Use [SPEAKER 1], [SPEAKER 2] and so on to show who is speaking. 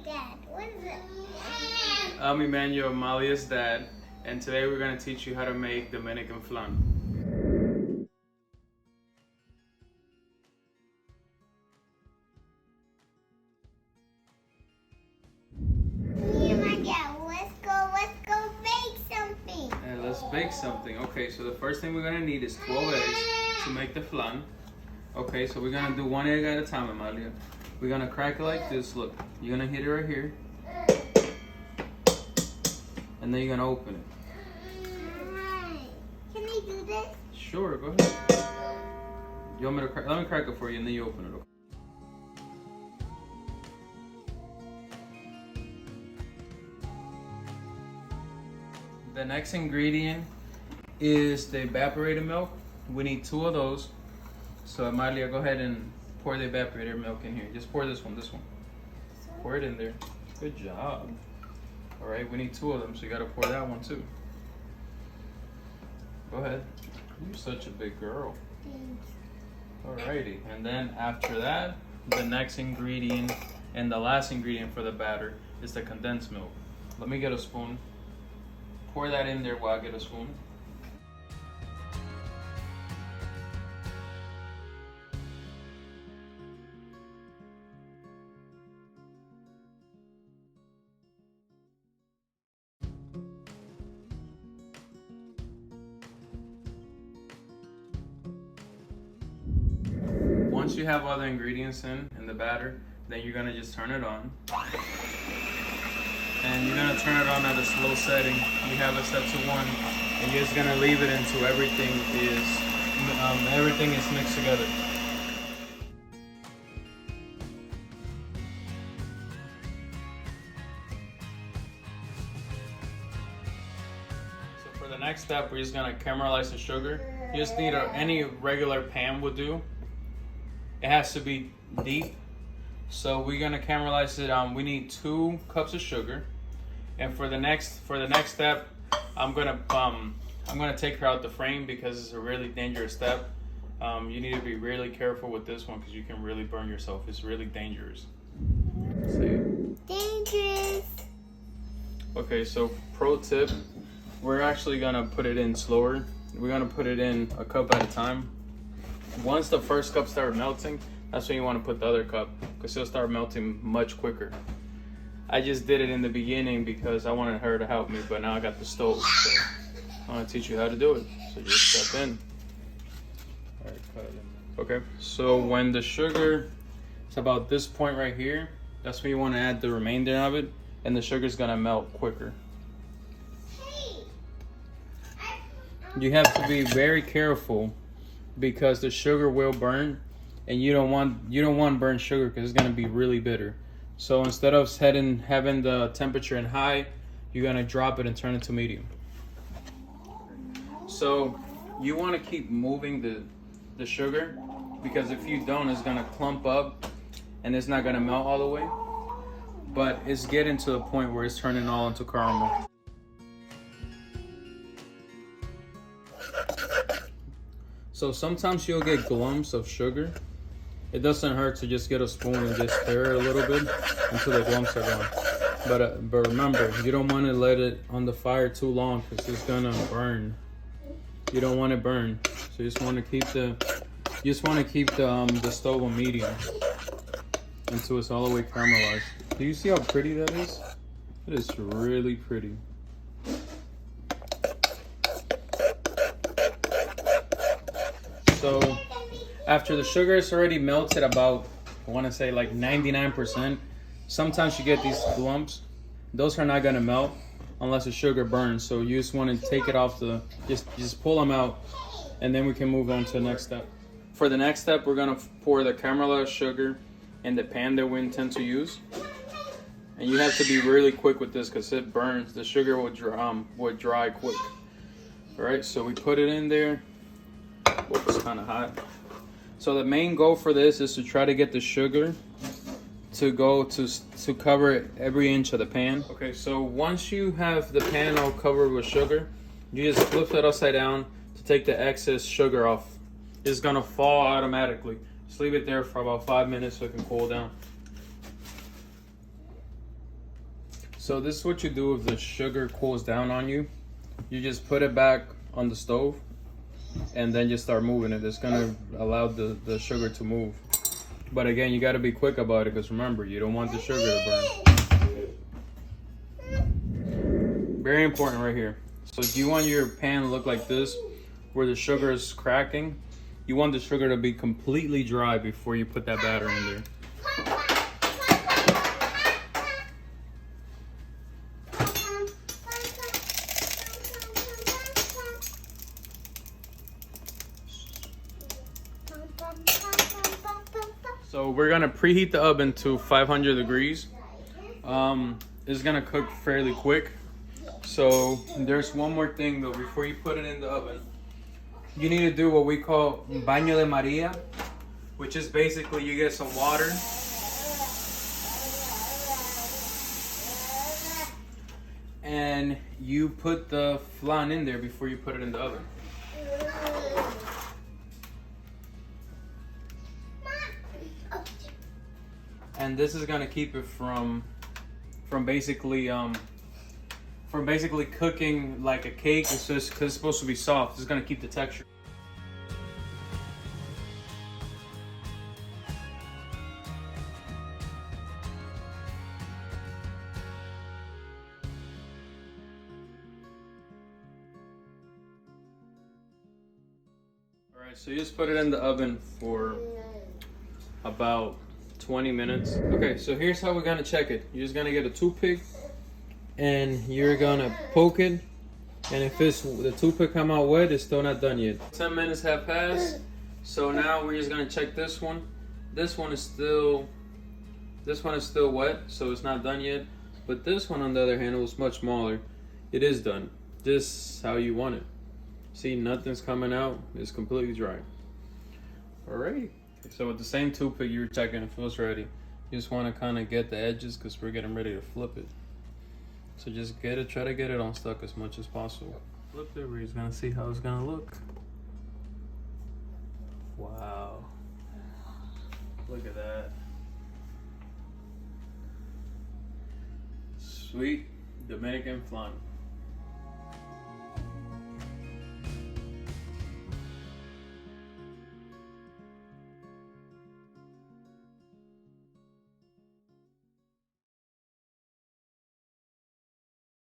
[SPEAKER 1] dad. What is it?
[SPEAKER 2] I'm Emmanuel, Amalia's dad, and today we're going to teach you how to make Dominican Flan.
[SPEAKER 1] Me and my dad, let's go bake something.
[SPEAKER 2] And let's bake something. Okay, so the first thing we're going to need is 12 eggs to make the flan. Okay, so we're going to do one egg at a time, Amalia. We're going to crack it like this. Look, you're going to hit it right here. And then you're going to open it.
[SPEAKER 1] Alright. Can I do this?
[SPEAKER 2] Sure, go ahead. You want me to crack? Let me crack it for you and then you open it. Okay? The next ingredient is the evaporated milk. We need 2 of those. So Amalia, go ahead and pour the evaporated milk in here. Just pour this one. Pour it in there. Good job. All right, we need 2 of them, so you gotta pour that one too. Go ahead. You're such a big girl. Alrighty, and then after that, the next ingredient and the last ingredient for the batter is the condensed milk. Let me get a spoon. Pour that in there while I get a spoon. Once you have all the ingredients in the batter, then you're gonna just turn it on. And you're gonna turn it on at a slow setting. You have it set to 1, and you're just gonna leave it until everything is mixed together. So for the next step, we're just gonna caramelize the sugar. You just need any regular pan would do. It has to be deep. So we're gonna caramelize it. We need 2 cups of sugar. And for the next step, I'm gonna take her out the frame because it's a really dangerous step. You need to be really careful with this one because you can really burn yourself. It's really dangerous. See?
[SPEAKER 1] Dangerous.
[SPEAKER 2] Okay, so pro tip, we're actually gonna put it in slower. We're gonna put it in a cup at a time. Once the first cup starts melting, that's when you want to put the other cup because it'll start melting much quicker. I just did it in the beginning because I wanted her to help me, but now I got the stove, so I want to teach you how to do it. So just step in. All right, cut it in. Okay, so when the sugar is about this point right here, that's when you want to add the remainder of it, and the sugar's gonna melt quicker. You have to be very careful because the sugar will burn, and you don't want burnt sugar because it's gonna be really bitter. So instead of having the temperature in high, you're gonna drop it and turn it to medium. So you want to keep moving the sugar because if you don't, it's gonna clump up and it's not gonna melt all the way. But it's getting to the point where it's turning all into caramel. So sometimes you'll get glumps of sugar. It doesn't hurt to just get a spoon and just stir it a little bit until the glumps are gone. But remember, you don't want to let it on the fire too long because it's gonna burn. You don't want it burn, so you just want to keep the stove on medium until it's all the way caramelized. Do you see how pretty that is? It is really pretty. So after the sugar is already melted about, I want to say like 99%, sometimes you get these lumps. Those are not going to melt unless the sugar burns. So you just want to take it off just pull them out, and then we can move on to the next step. For the next step, we're going to pour the caramelized sugar in the pan that we intend to use. And you have to be really quick with this because it burns. The sugar would dry quick. All right, so we put it in there. Whoops, it's kind of hot. So the main goal for this is to try to get the sugar to cover every inch of the pan. Okay, so once you have the pan all covered with sugar, you just flip it upside down to take the excess sugar off. It's gonna fall automatically. Just leave it there for about 5 minutes so it can cool down. So this is what you do if the sugar cools down on you. You just put it back on the stove and then just start moving it. It's gonna allow the sugar to move. But again, you gotta be quick about it because remember, you don't want the sugar to burn. Very important right here. So if you want your pan to look like this, where the sugar is cracking, you want the sugar to be completely dry before you put that batter in there. So we're gonna preheat the oven to 500 degrees. It's gonna cook fairly quick. So there's one more thing though, before you put it in the oven. You need to do what we call baño de Maria, which is basically you get some water and you put the flan in there before you put it in the oven. And this is gonna keep it from basically cooking like a cake. It's just because it's supposed to be soft. It's gonna keep the texture. All right, so you just put it in the oven for about 20 minutes. Okay, so here's how we're gonna check it. You're just gonna get a toothpick and you're gonna poke it, and if the toothpick come out wet, it's still not done yet. 10 minutes have passed, so now we're just gonna check this one. This one is still wet, so it's not done yet. But this one, on the other hand, was much smaller. It is done, just how you want it. See, nothing's coming out. It's completely dry. All right. So with the same toothpick, you're checking if it was ready. You just want to kind of get the edges because we're getting ready to flip it. So just try to get it unstuck as much as possible. Flip it, we're just gonna see how it's gonna look. Wow. Look at that. Sweet Dominican Flan.